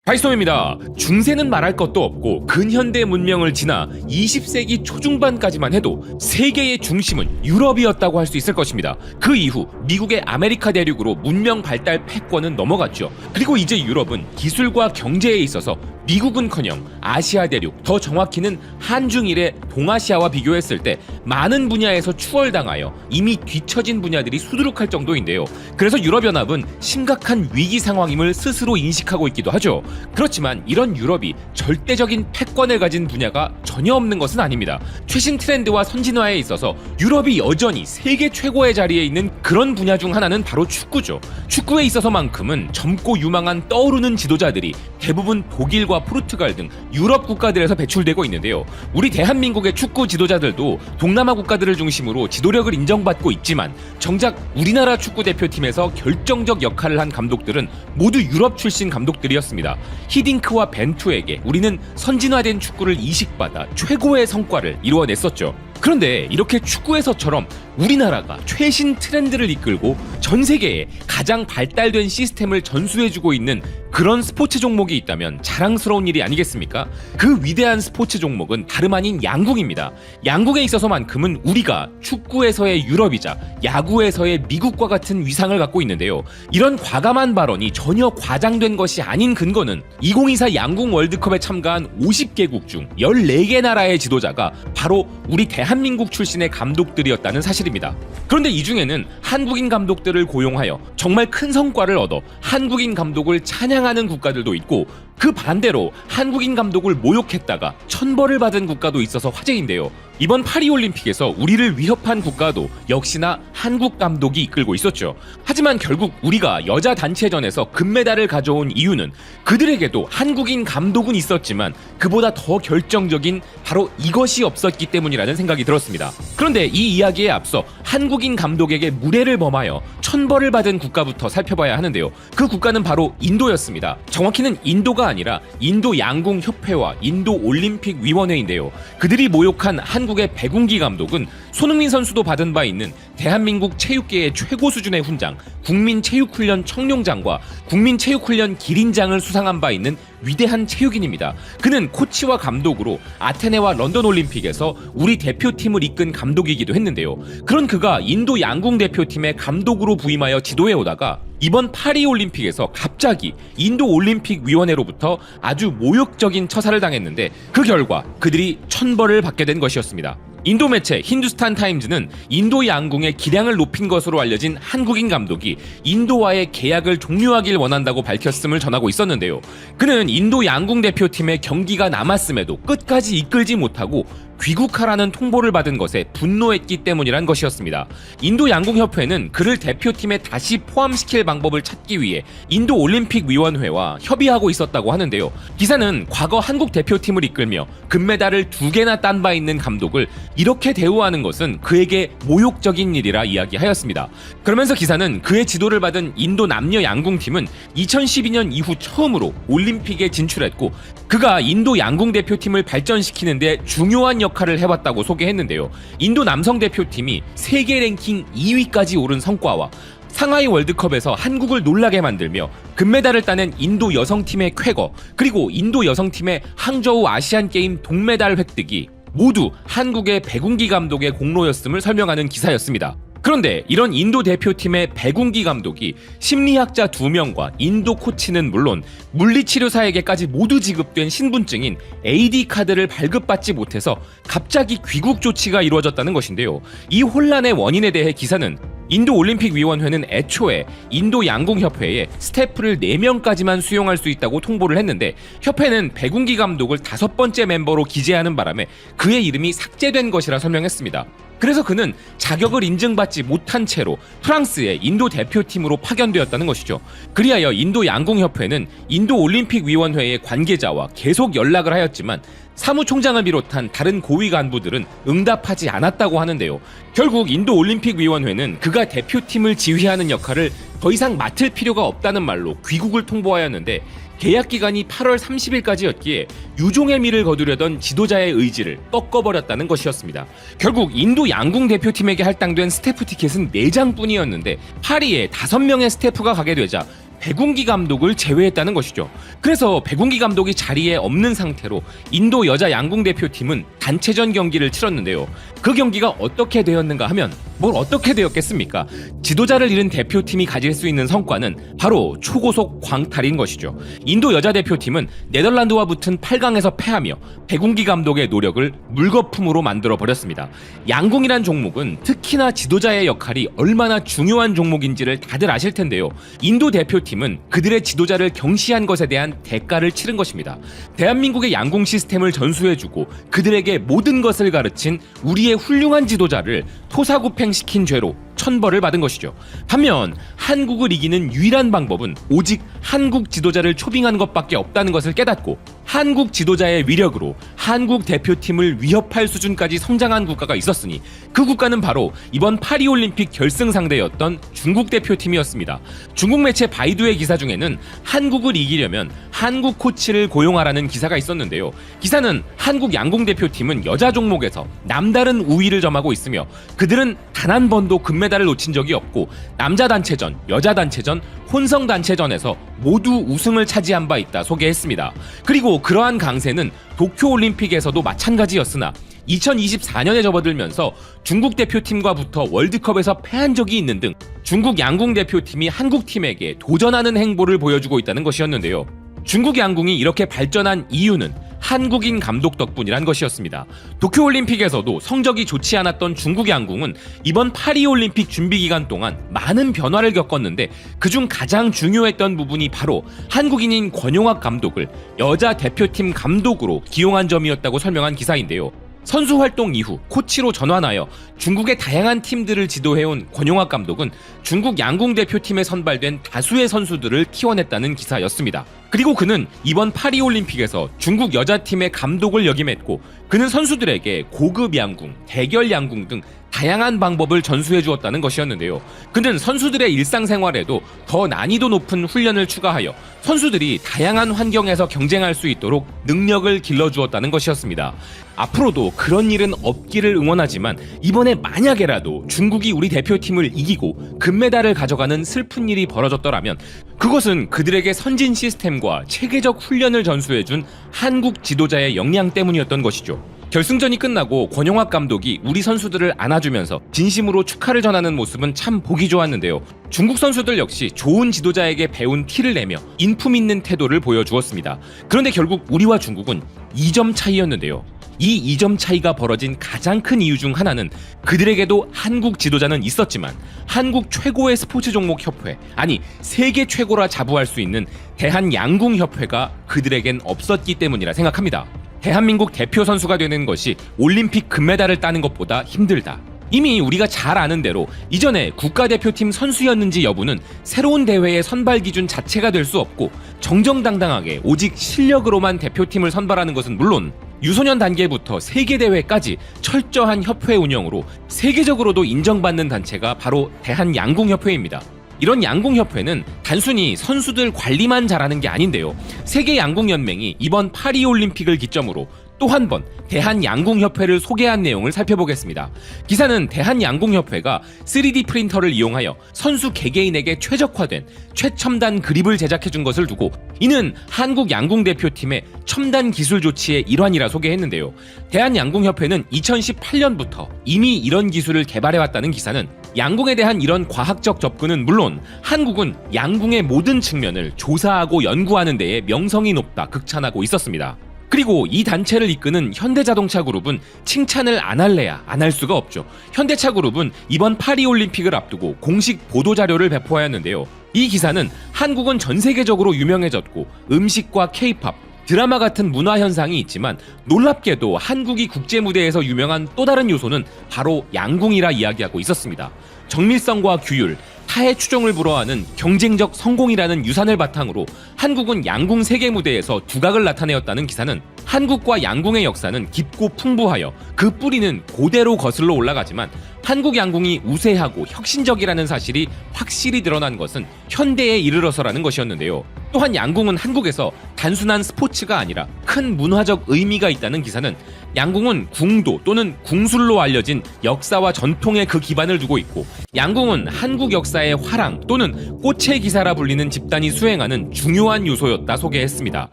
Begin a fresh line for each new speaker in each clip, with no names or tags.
바이스톰입니다. 중세는 말할 것도 없고 근현대 문명을 지나 20세기 초중반까지만 해도 세계의 중심은 유럽이었다고 할 수 있을 것입니다. 그 이후 미국의 아메리카 대륙으로 문명 발달 패권은 넘어갔죠. 그리고 이제 유럽은 기술과 경제에 있어서 미국은커녕 아시아 대륙, 더 정확히는 한중일의 동아시아와 비교했을 때 많은 분야에서 추월당하여 이미 뒤처진 분야들이 수두룩할 정도인데요. 그래서 유럽연합은 심각한 위기 상황임을 스스로 인식하고 있기도 하죠. 그렇지만 이런 유럽이 절대적인 패권을 가진 분야가 전혀 없는 것은 아닙니다. 최신 트렌드와 선진화에 있어서 유럽이 여전히 세계 최고의 자리에 있는 그런 분야 중 하나는 바로 축구죠. 축구에 있어서만큼은 젊고 유망한 떠오르는 지도자들이 대부분 독일과 포르투갈 등 유럽 국가들에서 배출되고 있는데요. 우리 대한민국의 축구 지도자들도 동남아 국가들을 중심으로 지도력을 인정받고 있지만 정작 우리나라 축구 대표팀에서 결정적 역할을 한 감독들은 모두 유럽 출신 감독들이었습니다. 히딩크와 벤투에게 우리는 선진화된 축구를 이식받아 최고의 성과를 이루어냈었죠. 그런데 이렇게 축구에서처럼 우리나라가 최신 트렌드를 이끌고 전 세계에 가장 발달된 시스템을 전수해주고 있는 그런 스포츠 종목이 있다면 자랑스러운 일이 아니겠습니까? 그 위대한 스포츠 종목은 다름 아닌 양궁입니다. 양궁에 있어서만큼은 우리가 축구에서의 유럽이자 야구에서의 미국과 같은 위상을 갖고 있는데요. 이런 과감한 발언이 전혀 과장된 것이 아닌 근거는 2024 양궁 월드컵에 참가한 50개국 중 14개 나라의 지도자가 바로 우리 대한민국 출신의 감독들이었다는 사실입니다. 그런데 이 중에는 한국인 감독들을 고용하여 정말 큰 성과를 얻어 한국인 감독을 찬양하는 국가들도 있고, 그 반대로 한국인 감독을 모욕했다가 천벌을 받은 국가도 있어서 화제인데요. 이번 파리올림픽에서 우리를 위협한 국가도 역시나 한국 감독이 이끌고 있었죠. 하지만 결국 우리가 여자 단체전에서 금메달을 가져온 이유는 그들에게도 한국인 감독은 있었지만 그보다 더 결정적인 바로 이것이 없었기 때문이라는 생각이 들었습니다. 그런데 이 이야기에 앞서 한국인 감독에게 무례를 범하여 천벌을 받은 국가부터 살펴봐야 하는데요. 그 국가는 바로 인도였습니다. 정확히는 인도가 아니라 인도 양궁 협회와 인도 올림픽 위원회인데요. 그들이 모욕한 한국의 백운기 감독은 손흥민 선수도 받은 바 있는 대한민국 체육계의 최고 수준의 훈장 국민체육훈련 청룡장과 국민체육훈련 기린장을 수상한 바 있는 위대한 체육인입니다. 그는 코치와 감독으로 아테네와 런던 올림픽에서 우리 대표팀을 이끈 감독이기도 했는데요. 그런 그가 인도 양궁 대표팀의 감독으로 부임하여 지도해 오다가 이번 파리 올림픽에서 갑자기 인도 올림픽 위원회로부터 아주 모욕적인 처사를 당했는데 그 결과 그들이 천벌을 받게 된 것이었습니다. 인도 매체 힌두스탄 타임즈는 인도 양궁의 기량을 높인 것으로 알려진 한국인 감독이 인도와의 계약을 종료하길 원한다고 밝혔음을 전하고 있었는데요. 그는 인도 양궁 대표팀의 경기가 남았음에도 끝까지 이끌지 못하고 귀국하라는 통보를 받은 것에 분노했기 때문이란 것이었습니다. 인도 양궁협회는 그를 대표팀에 다시 포함시킬 방법을 찾기 위해 인도 올림픽 위원회와 협의하고 있었다고 하는데요. 기사는 과거 한국 대표팀을 이끌며 금메달을 2개나 딴 바 있는 감독을 이렇게 대우하는 것은 그에게 모욕적인 일이라 이야기하였습니다. 그러면서 기사는 그의 지도를 받은 인도 남녀 양궁팀은 2012년 이후 처음으로 올림픽에 진출했고 그가 인도 양궁 대표팀을 발전시키는 데 중요한 역할을 해왔다고 소개했는데요. 인도 남성 대표팀이 세계 랭킹 2위까지 오른 성과와 상하이 월드컵에서 한국을 놀라게 만들며 금메달을 따낸 인도 여성팀의 쾌거, 그리고 인도 여성팀의 항저우 아시안게임 동메달 획득이 모두 한국의 백운기 감독의 공로였음을 설명하는 기사였습니다. 그런데 이런 인도 대표팀의 백운기 감독이 심리학자 2명과 인도 코치는 물론 물리치료사에게까지 모두 지급된 신분증인 AD카드를 발급받지 못해서 갑자기 귀국 조치가 이루어졌다는 것인데요. 이 혼란의 원인에 대해 기사는 인도 올림픽 위원회는 애초에 인도 양궁협회에 스태프를 4명까지만 수용할 수 있다고 통보를 했는데 협회는 백운기 감독을 5번째 멤버로 기재하는 바람에 그의 이름이 삭제된 것이라 설명했습니다. 그래서 그는 자격을 인증받지 못한 채로 프랑스의 인도 대표팀으로 파견되었다는 것이죠. 그리하여 인도 양궁협회는 인도 올림픽 위원회의 관계자와 계속 연락을 하였지만 사무총장을 비롯한 다른 고위 간부들은 응답하지 않았다고 하는데요. 결국 인도 올림픽 위원회는 그가 대표팀을 지휘하는 역할을 더 이상 맡을 필요가 없다는 말로 귀국을 통보하였는데 계약 기간이 8월 30일까지였기에 유종의 미를 거두려던 지도자의 의지를 꺾어버렸다는 것이었습니다. 결국 인도 양궁 대표팀에게 할당된 스태프 티켓은 4장뿐이었는데 파리에 5명의 스태프가 가게 되자 백운기 감독을 제외했다는 것이죠. 그래서 백운기 감독이 자리에 없는 상태로 인도 여자 양궁 대표팀은 단체전 경기를 치렀는데요. 그 경기가 어떻게 되었는가 하면 뭘 어떻게 되었겠습니까? 지도자를 잃은 대표팀이 가질 수 있는 성과는 바로 초고속 광탈인 것이죠. 인도 여자 대표팀은 네덜란드와 붙은 8강에서 패하며 백운기 감독의 노력을 물거품으로 만들어버렸습니다. 양궁이란 종목은 특히나 지도자의 역할이 얼마나 중요한 종목인지를 다들 아실 텐데요. 인도 대표팀은 그들의 지도자를 경시한 것에 대한 대가를 치른 것입니다. 대한민국의 양궁 시스템을 전수해주고 그들에게 모든 것을 가르친 우리의 훌륭한 지도자를 토사구팽시킨 죄로 천벌을 받은 것이죠. 반면 한국을 이기는 유일한 방법은 오직 한국 지도자를 초빙한 것밖에 없다는 것을 깨닫고 한국 지도자의 위력으로 한국 대표팀을 위협할 수준까지 성장한 국가가 있었으니 그 국가는 바로 이번 파리올림픽 결승 상대였던 중국 대표팀이었습니다. 중국 매체 바이두의 기사 중에는 한국을 이기려면 한국 코치를 고용하라는 기사가 있었는데요. 기사는 한국 양궁 대표팀은 여자 종목에서 남다른 우위를 점하고 있으며 그들은 단 한 번도 금메달을 놓친 적이 없고 남자 단체전, 여자 단체전, 혼성 단체전에서 모두 우승을 차지한 바 있다 소개했습니다. 그리고 그러한 강세는 도쿄올림픽에서도 마찬가지였으나 2024년에 접어들면서 중국 대표팀과 붙어 월드컵에서 패한 적이 있는 등 중국 양궁 대표팀이 한국 팀에게 도전하는 행보를 보여주고 있다는 것이었는데요. 중국 양궁이 이렇게 발전한 이유는 한국인 감독 덕분이란 것이었습니다. 도쿄올림픽에서도 성적이 좋지 않았던 중국 양궁은 이번 파리올림픽 준비 기간 동안 많은 변화를 겪었는데 그중 가장 중요했던 부분이 바로 한국인인 권용학 감독을 여자 대표팀 감독으로 기용한 점이었다고 설명한 기사인데요. 선수 활동 이후 코치로 전환하여 중국의 다양한 팀들을 지도해온 권용학 감독은 중국 양궁 대표팀에 선발된 다수의 선수들을 키워냈다는 기사였습니다. 그리고 그는 이번 파리올림픽에서 중국 여자팀의 감독을 역임했고 그는 선수들에게 고급 양궁, 대결 양궁 등 다양한 방법을 전수해 주었다는 것이었는데요. 그는 선수들의 일상생활에도 더 난이도 높은 훈련을 추가하여 선수들이 다양한 환경에서 경쟁할 수 있도록 능력을 길러주었다는 것이었습니다. 앞으로도 그런 일은 없기를 응원하지만 이번에 만약에라도 중국이 우리 대표팀을 이기고 금메달을 가져가는 슬픈 일이 벌어졌더라면 그것은 그들에게 선진 시스템과 체계적 훈련을 전수해준 한국 지도자의 역량 때문이었던 것이죠. 결승전이 끝나고 권용학 감독이 우리 선수들을 안아주면서 진심으로 축하를 전하는 모습은 참 보기 좋았는데요. 중국 선수들 역시 좋은 지도자에게 배운 티를 내며 인품 있는 태도를 보여주었습니다. 그런데 결국 우리와 중국은 2점 차이였는데요. 이 2점 차이가 벌어진 가장 큰 이유 중 하나는 그들에게도 한국 지도자는 있었지만 한국 최고의 스포츠 종목 협회, 아니 세계 최고라 자부할 수 있는 대한양궁협회가 그들에겐 없었기 때문이라 생각합니다. 대한민국 대표 선수가 되는 것이 올림픽 금메달을 따는 것보다 힘들다. 이미 우리가 잘 아는 대로 이전에 국가대표팀 선수였는지 여부는 새로운 대회의 선발 기준 자체가 될 수 없고 정정당당하게 오직 실력으로만 대표팀을 선발하는 것은 물론 유소년 단계부터 세계대회까지 철저한 협회 운영으로 세계적으로도 인정받는 단체가 바로 대한양궁협회입니다. 이런 양궁협회는 단순히 선수들 관리만 잘하는 게 아닌데요. 세계양궁연맹이 이번 파리올림픽을 기점으로 또 한 번 대한양궁협회를 소개한 내용을 살펴보겠습니다. 기사는 대한양궁협회가 3D 프린터를 이용하여 선수 개개인에게 최적화된 최첨단 그립을 제작해준 것을 두고 이는 한국 양궁대표팀의 첨단 기술 조치의 일환이라 소개했는데요. 대한양궁협회는 2018년부터 이미 이런 기술을 개발해왔다는 기사는 양궁에 대한 이런 과학적 접근은 물론 한국은 양궁의 모든 측면을 조사하고 연구하는 데에 명성이 높다 극찬하고 있었습니다. 그리고 이 단체를 이끄는 현대자동차그룹은 칭찬을 안 할래야 안 할 수가 없죠. 현대차그룹은 이번 파리올림픽을 앞두고 공식 보도자료를 배포하였는데요. 이 기사는 한국은 전 세계적으로 유명해졌고 음식과 케이팝, 드라마 같은 문화 현상이 있지만 놀랍게도 한국이 국제무대에서 유명한 또 다른 요소는 바로 양궁이라 이야기하고 있었습니다. 정밀성과 규율, 타의 추종을 불허하는 경쟁적 성공이라는 유산을 바탕으로 한국은 양궁 세계 무대에서 두각을 나타내었다는 기사는 한국과 양궁의 역사는 깊고 풍부하여 그 뿌리는 고대로 거슬러 올라가지만 한국 양궁이 우세하고 혁신적이라는 사실이 확실히 드러난 것은 현대에 이르러서라는 것이었는데요. 또한 양궁은 한국에서 단순한 스포츠가 아니라 큰 문화적 의미가 있다는 기사는 양궁은 궁도 또는 궁술로 알려진 역사와 전통에 그 기반을 두고 있고, 양궁은 한국 역사의 화랑 또는 꽃의 기사라 불리는 집단이 수행하는 중요한 요소였다 소개했습니다.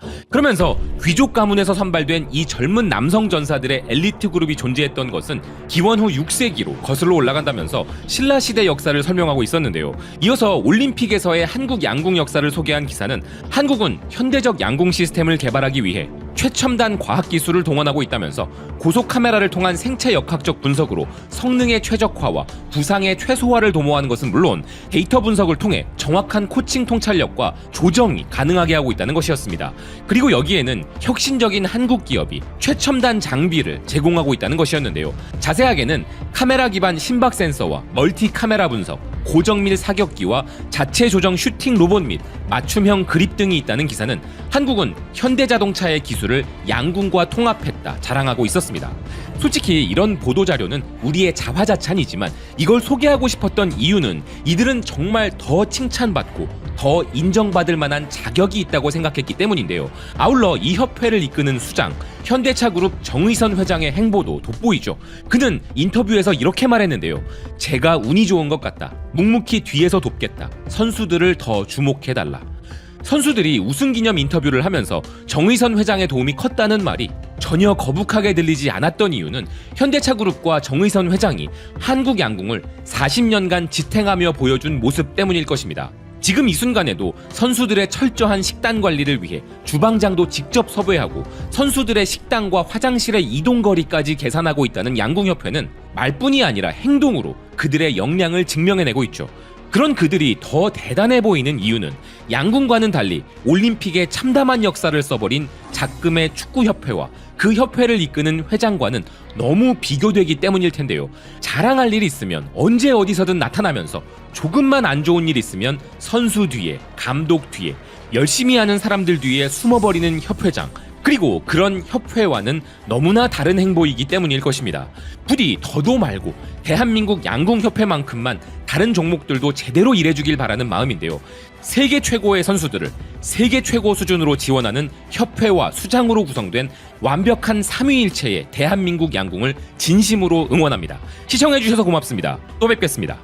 그러면서 귀족 가문에서 선발된 이 젊은 남성 전사들의 엘리트 그룹이 존재했던 것은 기원 후 6세기로 거슬러 올라간다면서 신라시대 역사를 설명하고 있었는데요. 이어서 올림픽에서의 한국 양궁 역사를 소개한 기사는 한국은 현대적 양궁 시스템을 개발하기 위해 최첨단 과학기술을 동원하고 있다면서 고속 카메라를 통한 생체 역학적 분석으로 성능의 최적화와 부상의 최소화를 도모하는 것은 물론 데이터 분석을 통해 정확한 코칭 통찰력과 조정이 가능하게 하고 있다는 것이었습니다. 그리고 여기에는 혁신적인 한국 기업이 최첨단 장비를 제공하고 있다는 것이었는데요. 자세하게는 카메라 기반 심박 센서와 멀티 카메라 분석, 고정밀 사격기와 자체 조정 슈팅 로봇 및 맞춤형 그립 등이 있다는 기사는 한국은 현대자동차의 기술을 양궁과 통합했다 자랑하고 있었습니다. 솔직히 이런 보도자료는 우리의 자화자찬이지만 이걸 소개하고 싶었던 이유는 이들은 정말 더 칭찬받고 더 인정받을 만한 자격이 있다고 생각했기 때문인데요. 아울러 이 협회를 이끄는 수장, 현대차그룹 정의선 회장의 행보도 돋보이죠. 그는 인터뷰에서 이렇게 말했는데요. 제가 운이 좋은 것 같다. 묵묵히 뒤에서 돕겠다. 선수들을 더 주목해달라. 선수들이 우승기념 인터뷰를 하면서 정의선 회장의 도움이 컸다는 말이 전혀 거북하게 들리지 않았던 이유는 현대차그룹과 정의선 회장이 한국 양궁을 40년간 지탱하며 보여준 모습 때문일 것입니다. 지금 이 순간에도 선수들의 철저한 식단 관리를 위해 주방장도 직접 섭외하고 선수들의 식당과 화장실의 이동거리까지 계산하고 있다는 양궁협회는 말뿐이 아니라 행동으로 그들의 역량을 증명해내고 있죠. 그런 그들이 더 대단해 보이는 이유는 양궁과는 달리 올림픽에 참담한 역사를 써버린 작금의 축구협회와 그 협회를 이끄는 회장과는 너무 비교되기 때문일 텐데요. 자랑할 일이 있으면 언제 어디서든 나타나면서 조금만 안 좋은 일 있으면 선수 뒤에, 감독 뒤에, 열심히 하는 사람들 뒤에 숨어버리는 협회장, 그리고 그런 협회와는 너무나 다른 행보이기 때문일 것입니다. 부디 더도 말고 대한민국 양궁협회만큼만 다른 종목들도 제대로 일해주길 바라는 마음인데요. 세계 최고의 선수들을 세계 최고 수준으로 지원하는 협회와 수장으로 구성된 완벽한 삼위일체의 대한민국 양궁을 진심으로 응원합니다. 시청해주셔서 고맙습니다. 또 뵙겠습니다.